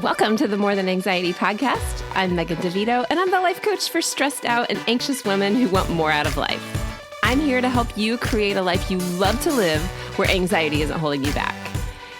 Welcome to the More Than Anxiety podcast. I'm Megan DeVito, and I'm the life coach for stressed out and anxious women who want more out of life. I'm here to help you create a life you love to live where anxiety isn't holding you back.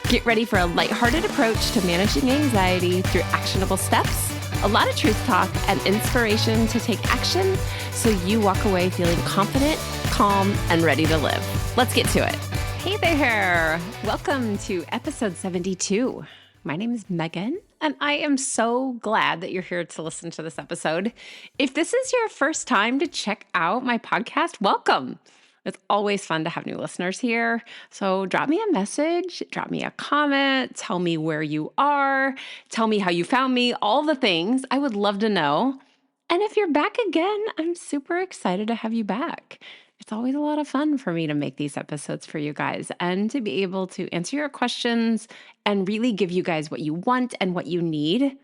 Get ready for a lighthearted approach to managing anxiety through actionable steps, a lot of truth talk, and inspiration to take action so you walk away feeling confident, calm, and ready to live. Let's get to it. Hey there. Welcome to episode 72. My name is Megan, and I am so glad that you're here to listen to this episode. If this is your first time to check out my podcast, welcome. It's always fun to have new listeners here. So drop me a message, drop me a comment, tell me where you are, tell me how you found me, all the things. I would love to know. And if you're back again, I'm super excited to have you back. It's always a lot of fun for me to make these episodes for you guys and to be able to answer your questions and really give you guys what you want and what you need.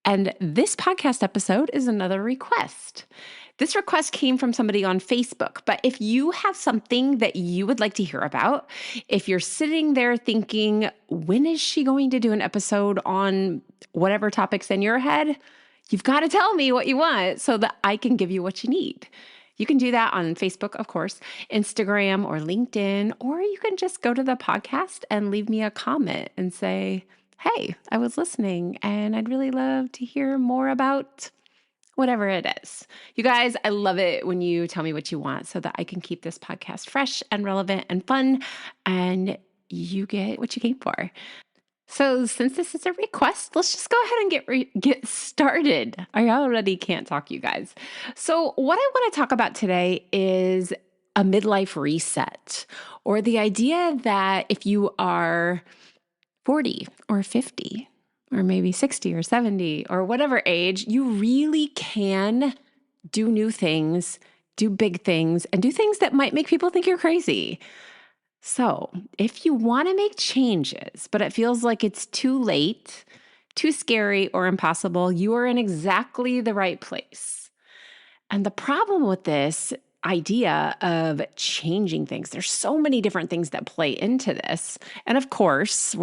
And this podcast episode is another request. This request came from somebody on Facebook, but if you have something that you would like to hear about, if you're sitting there thinking, when is she going to do an episode on whatever topics in your head? You've got to tell me what you want so that I can give you what you need. You can do that on Facebook, of course, Instagram or LinkedIn, or you can just go to the podcast and leave me a comment and say, hey, I was listening and I'd really love to hear more about whatever it is. You guys, I love it when you tell me what you want so that I can keep this podcast fresh and relevant and fun and you get what you came for. So since this is a request, let's just go ahead and get started. I already can't talk, you guys. So what I want to talk about today is a midlife reset, or the idea that if you are 40 or 50 or maybe 60 or 70 or whatever age, you really can do new things, do big things, and do things that might make people think you're crazy. So if you want to make changes, but it feels like it's too late, too scary, or impossible, you are in exactly the right place. And the problem with this idea of changing things, there's so many different things that play into this. And of course, I'm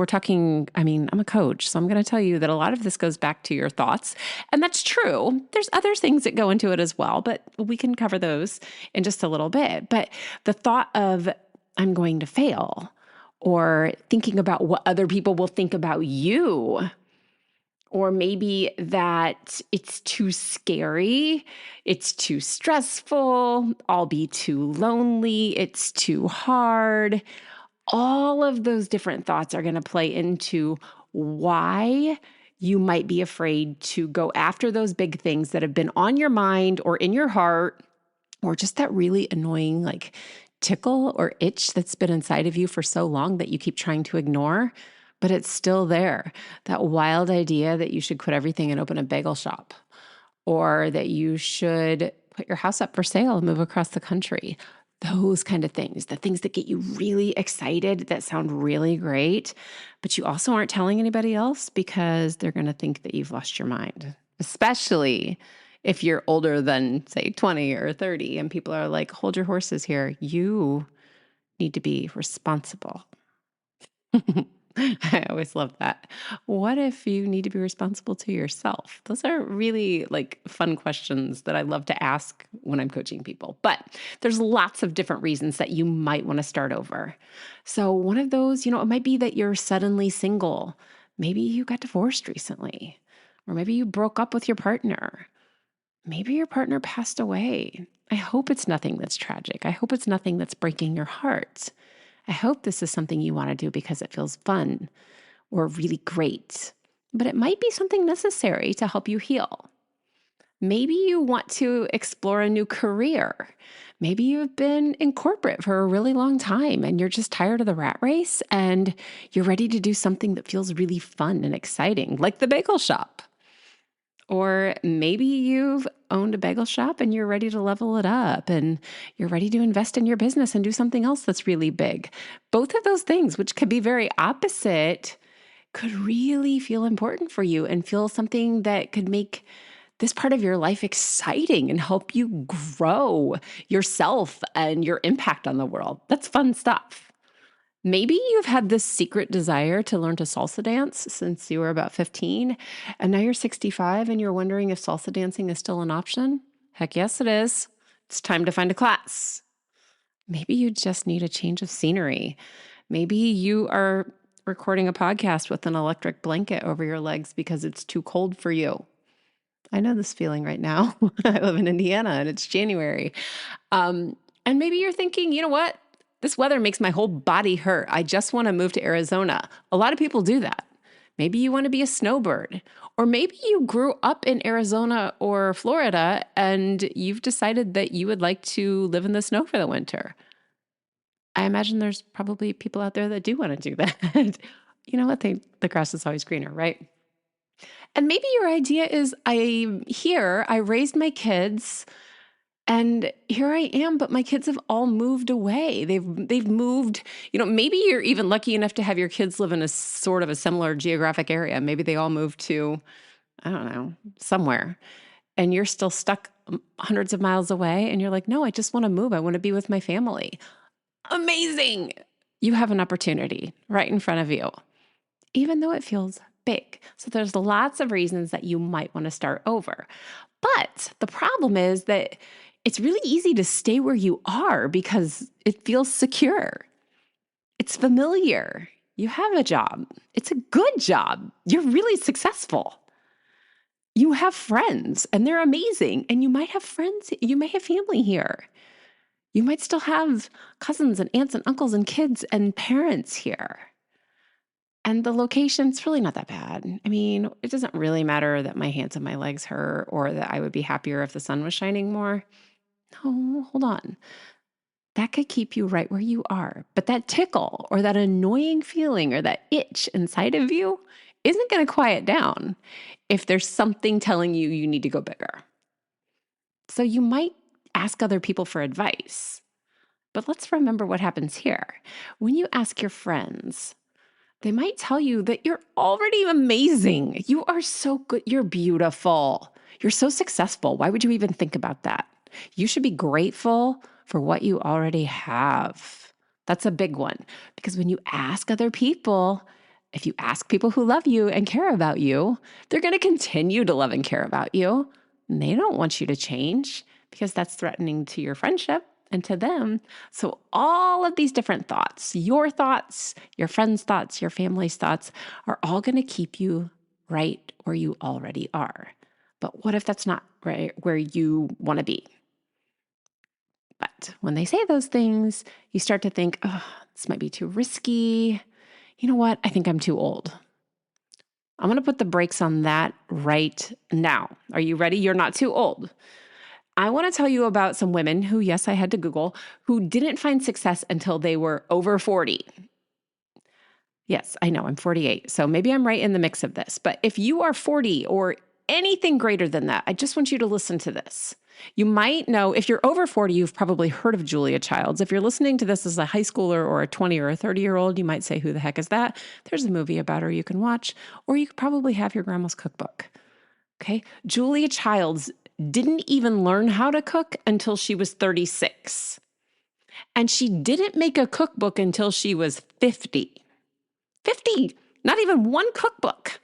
a coach, so I'm going to tell you that a lot of this goes back to your thoughts. And that's true. There's other things that go into it as well, but we can cover those in just a little bit. But the thought of I'm going to fail, or thinking about what other people will think about you, or maybe that it's too scary, it's too stressful, I'll be too lonely, it's too hard. All of those different thoughts are going to play into why you might be afraid to go after those big things that have been on your mind or in your heart, or just that really annoying tickle or itch that's been inside of you for so long that you keep trying to ignore, but it's still there. That wild idea that you should quit everything and open a bagel shop, or that you should put your house up for sale and move across the country. Those kind of things, the things that get you really excited, that sound really great, but you also aren't telling anybody else because they're going to think that you've lost your mind, especially if you're older than, say, 20 or 30, and people are like, hold your horses here. You need to be responsible. I always love that. What if you need to be responsible to yourself? Those are really fun questions that I love to ask when I'm coaching people. But there's lots of different reasons that you might want to start over. So one of those, it might be that you're suddenly single. Maybe you got divorced recently, or maybe you broke up with your partner. Maybe your partner passed away. I hope it's nothing that's tragic. I hope it's nothing that's breaking your heart. I hope this is something you want to do because it feels fun or really great, but it might be something necessary to help you heal. Maybe you want to explore a new career. Maybe you've been in corporate for a really long time and you're just tired of the rat race and you're ready to do something that feels really fun and exciting, like the bagel shop. Or maybe you've owned a bagel shop and you're ready to level it up and you're ready to invest in your business and do something else that's really big. Both of those things, which could be very opposite, could really feel important for you and feel something that could make this part of your life exciting and help you grow yourself and your impact on the world. That's fun stuff. Maybe you've had this secret desire to learn to salsa dance since you were about 15, and now you're 65 and you're wondering if salsa dancing is still an option. Heck yes, it is. It's time to find a class. Maybe you just need a change of scenery. Maybe you are recording a podcast with an electric blanket over your legs because it's too cold for you. I know this feeling right now. I live in Indiana and it's January. And maybe you're thinking, you know what? This weather makes my whole body hurt. I just want to move to Arizona. A lot of people do that. Maybe you want to be a snowbird, or maybe you grew up in Arizona or Florida and you've decided that you would like to live in the snow for the winter. I imagine there's probably people out there that do want to do that. You know what? The grass is always greener, right? And maybe your idea is I raised my kids and here I am, but my kids have all moved away. They've moved, maybe you're even lucky enough to have your kids live in a sort of a similar geographic area. Maybe they all moved to, I don't know, somewhere. And you're still stuck hundreds of miles away and you're like, "No, I just want to move. I want to be with my family." Amazing. You have an opportunity right in front of you, even though it feels big. So there's lots of reasons that you might want to start over. But the problem is that it's really easy to stay where you are because it feels secure. It's familiar. You have a job. It's a good job. You're really successful. You have friends and they're amazing. And you might have friends, you may have family here. You might still have cousins and aunts and uncles and kids and parents here. And the location's really not that bad. I mean, it doesn't really matter that my hands and my legs hurt or that I would be happier if the sun was shining more. No, hold on. That could keep you right where you are. But that tickle or that annoying feeling or that itch inside of you isn't going to quiet down if there's something telling you you need to go bigger. So you might ask other people for advice. But let's remember what happens here. When you ask your friends, they might tell you that you're already amazing. You are so good. You're beautiful. You're so successful. Why would you even think about that? You should be grateful for what you already have. That's a big one because when you ask other people, if you ask people who love you and care about you, they're going to continue to love and care about you. And they don't want you to change because that's threatening to your friendship and to them. So all of these different thoughts, your friends' thoughts, your family's thoughts are all going to keep you right where you already are. But what if that's not right where you want to be? But when they say those things, you start to think, oh, this might be too risky. You know what? I think I'm too old. I'm going to put the brakes on that right now. Are you ready? You're not too old. I want to tell you about some women who, yes, I had to Google, who didn't find success until they were over 40. Yes, I know I'm 48, so maybe I'm right in the mix of this. But if you are 40 or anything greater than that, I just want you to listen to this. You might know, if you're over 40, you've probably heard of Julia Childs. If you're listening to this as a high schooler or a 20 or a 30-year-old, you might say, who the heck is that? There's a movie about her you can watch, or you could probably have your grandma's cookbook. Okay, Julia Childs didn't even learn how to cook until she was 36. And she didn't make a cookbook until she was 50. 50, not even one cookbook.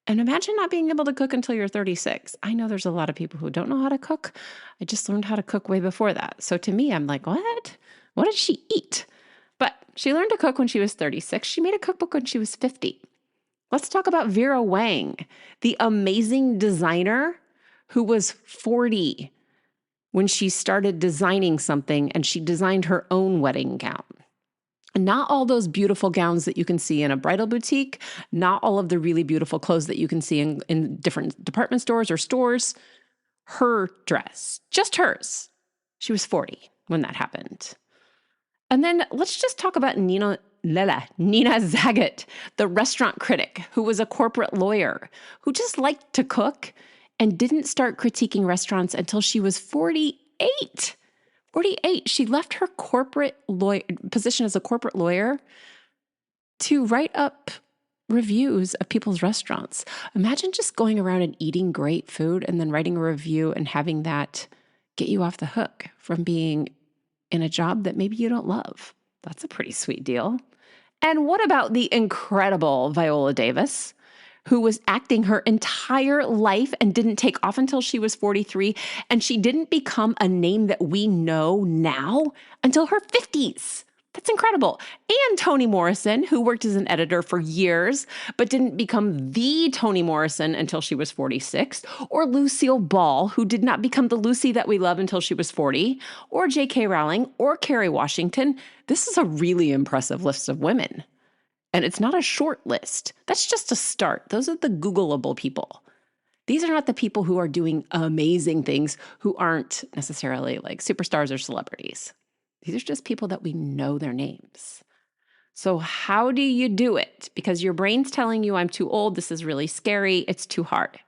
And imagine not being able to cook until you're 36. I know there's a lot of people who don't know how to cook. I just learned how to cook way before that. So to me, I'm like, what? What did she eat? But she learned to cook when she was 36. She made a cookbook when she was 50. Let's talk about Vera Wang, the amazing designer who was 40 when she started designing something, and she designed her own wedding gown. Not all those beautiful gowns that you can see in a bridal boutique, not all of the really beautiful clothes that you can see in different department stores or stores. Her dress, just hers. She was 40 when that happened. And then let's just talk about Nina Zagat, the restaurant critic who was a corporate lawyer who just liked to cook and didn't start critiquing restaurants until she was 48. 48. She left her corporate position as a corporate lawyer to write up reviews of people's restaurants. Imagine just going around and eating great food and then writing a review and having that get you off the hook from being in a job that maybe you don't love. That's a pretty sweet deal. And what about the incredible Viola Davis, who was acting her entire life and didn't take off until she was 43, and she didn't become a name that we know now until her 50s? That's incredible. And Toni Morrison, who worked as an editor for years, but didn't become the Toni Morrison until she was 46. Or Lucille Ball, who did not become the Lucy that we love until she was 40. Or J.K. Rowling, or Kerry Washington. This is a really impressive list of women. And it's not a short list. That's just a start. Those are the Googleable people. These are not the people who are doing amazing things, who aren't necessarily like superstars or celebrities. These are just people that we know their names. So how do you do it? Because your brain's telling you, I'm too old, this is really scary, it's too hard.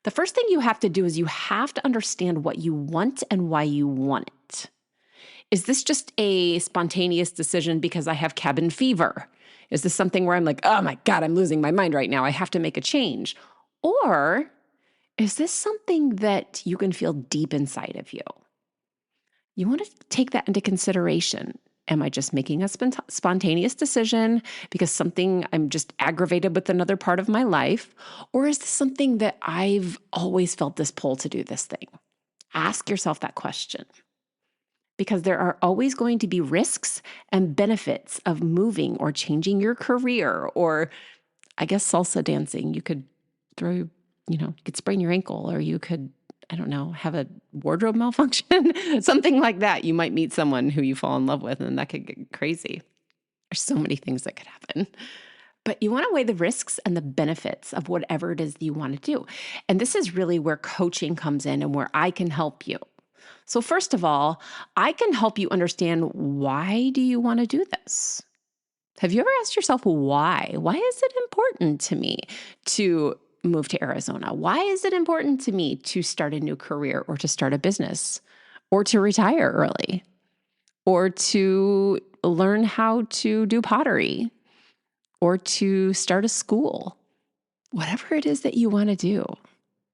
The first thing you have to do is you have to understand what you want and why you want it. Is this just a spontaneous decision because I have cabin fever? Is this something where I'm like, oh my God, I'm losing my mind right now, I have to make a change? Or is this something that you can feel deep inside of you? You want to take that into consideration. Am I just making a spontaneous decision because I'm just aggravated with another part of my life? Or is this something that I've always felt this pull to do this thing? Ask yourself that question. Because there are always going to be risks and benefits of moving or changing your career, or I guess salsa dancing. You could you could sprain your ankle, or you could, I don't know, have a wardrobe malfunction, something like that. You might meet someone who you fall in love with, and that could get crazy. There's so many things that could happen. But you want to weigh the risks and the benefits of whatever it is that you want to do. And this is really where coaching comes in and where I can help you. So first of all, I can help you understand, why do you want to do this? Have you ever asked yourself why? Why is it important to me to move to Arizona? Why is it important to me to start a new career, or to start a business, or to retire early, or to learn how to do pottery, or to start a school? Whatever it is that you want to do,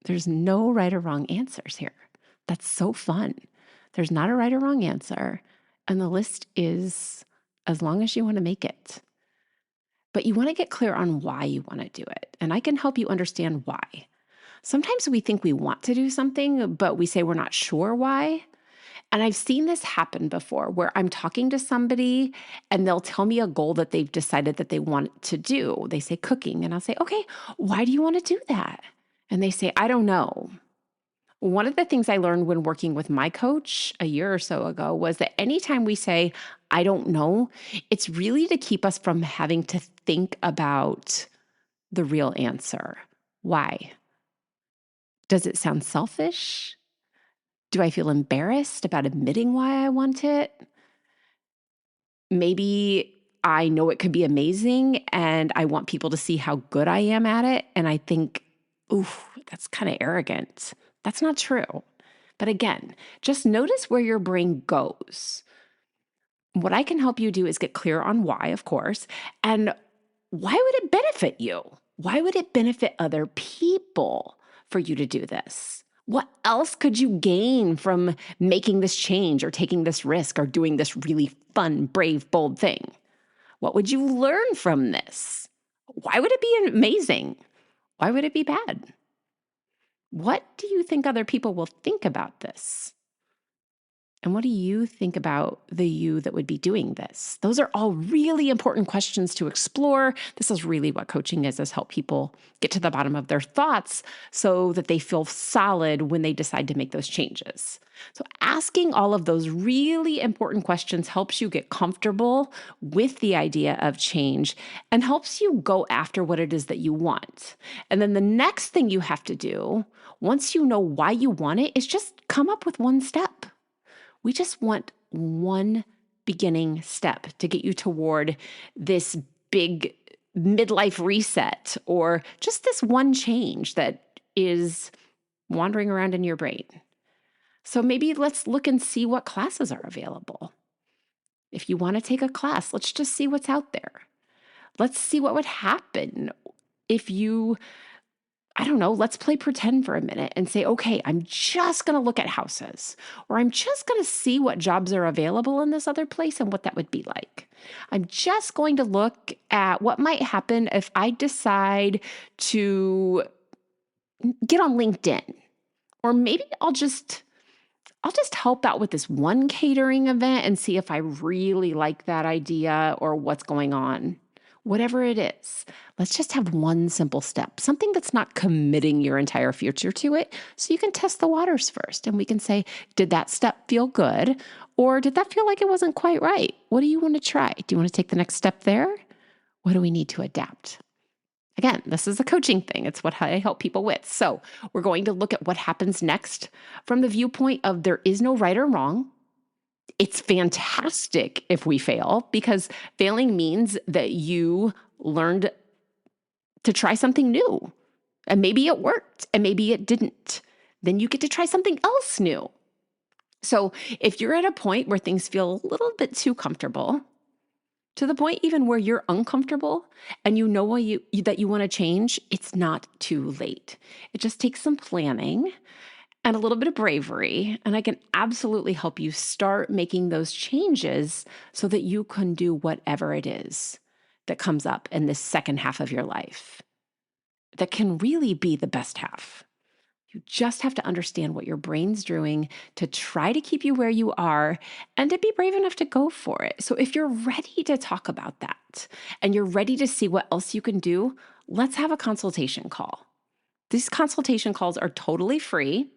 there's no right or wrong answers here. That's so fun. There's not a right or wrong answer. And the list is as long as you want to make it. But you want to get clear on why you want to do it. And I can help you understand why. Sometimes we think we want to do something, but we say we're not sure why. And I've seen this happen before, where I'm talking to somebody and they'll tell me a goal that they've decided that they want to do. They say cooking, and I'll say, okay, why do you want to do that? And they say, I don't know. One of the things I learned when working with my coach a year or so ago was that anytime we say, I don't know, it's really to keep us from having to think about the real answer. Why? Does it sound selfish? Do I feel embarrassed about admitting why I want it? Maybe I know it could be amazing and I want people to see how good I am at it. And I think, ooh, that's kind of arrogant. That's not true. But again, just notice where your brain goes. What I can help you do is get clear on why, of course, and why would it benefit you? Why would it benefit other people for you to do this? What else could you gain from making this change, or taking this risk, or doing this really fun, brave, bold thing? What would you learn from this? Why would it be amazing? Why would it be bad? What do you think other people will think about this? And what do you think about the you that would be doing this? Those are all really important questions to explore. This is really what coaching is help people get to the bottom of their thoughts so that they feel solid when they decide to make those changes. So asking all of those really important questions helps you get comfortable with the idea of change and helps you go after what it is that you want. And then the next thing you have to do, once you know why you want it, is just come up with one step. We just want one beginning step to get you toward this big midlife reset, or just this one change that is wandering around in your brain. So maybe let's look and see what classes are available. If you want to take a class, let's just see what's out there. Let's see what would happen if you I don't know, let's play pretend for a minute and say, okay, I'm just going to look at houses, or I'm just going to see what jobs are available in this other place and what that would be like. I'm just going to look at what might happen if I decide to get on LinkedIn, or maybe I'll just help out with this one catering event and see if I really like that idea or what's going on. Whatever it is, let's just have one simple step, something that's not committing your entire future to it. So you can test the waters first and we can say, did that step feel good? Or did that feel like it wasn't quite right? What do you want to try? Do you want to take the next step there? What do we need to adapt? Again, this is a coaching thing. It's what I help people with. So we're going to look at what happens next from the viewpoint of there is no right or wrong. It's fantastic if we fail, because failing means that you learned to try something new. And maybe it worked and maybe it didn't. Then you get to try something else new. So if you're at a point where things feel a little bit too comfortable, to the point even where you're uncomfortable and you know that you want to change, it's not too late. It just takes some planning and a little bit of bravery, and I can absolutely help you start making those changes so that you can do whatever it is that comes up in this second half of your life that can really be the best half. You just have to understand what your brain's doing to try to keep you where you are and to be brave enough to go for it. So if you're ready to talk about that and you're ready to see what else you can do, let's have a consultation call. These consultation calls are totally free.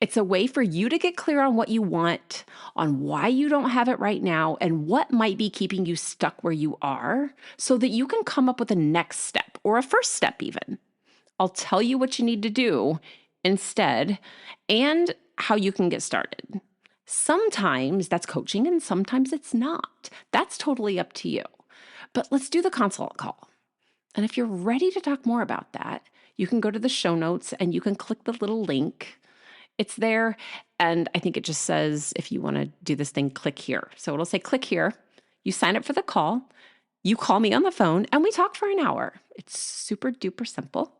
It's a way for you to get clear on what you want, on why you don't have it right now, and what might be keeping you stuck where you are so that you can come up with a next step or a first step even. I'll tell you what you need to do instead and how you can get started. Sometimes that's coaching and sometimes it's not. That's totally up to you. But let's do the consult call. And if you're ready to talk more about that, you can go to the show notes and you can click the little link. It's there, and I think it just says, if you want to do this thing, click here. So it'll say, click here. You sign up for the call. You call me on the phone, and we talk for an hour. It's super duper simple.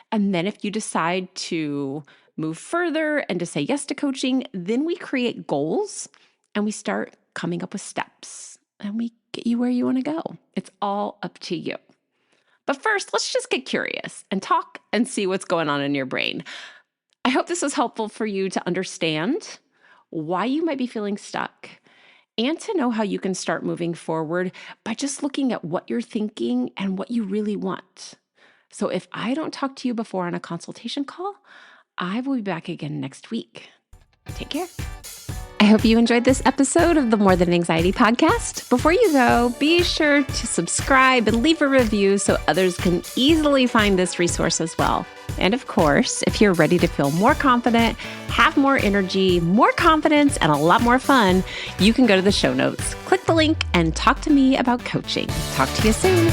And then if you decide to move further and to say yes to coaching, then we create goals, and we start coming up with steps, and we get you where you want to go. It's all up to you. But first, let's just get curious and talk and see what's going on in your brain. I hope this was helpful for you to understand why you might be feeling stuck and to know how you can start moving forward by just looking at what you're thinking and what you really want. So if I don't talk to you before on a consultation call, I will be back again next week. Take care. I hope you enjoyed this episode of the More Than Anxiety podcast. Before you go, be sure to subscribe and leave a review so others can easily find this resource as well. And of course, if you're ready to feel more confident, have more energy, more confidence, and a lot more fun, you can go to the show notes, click the link, and talk to me about coaching. Talk to you soon.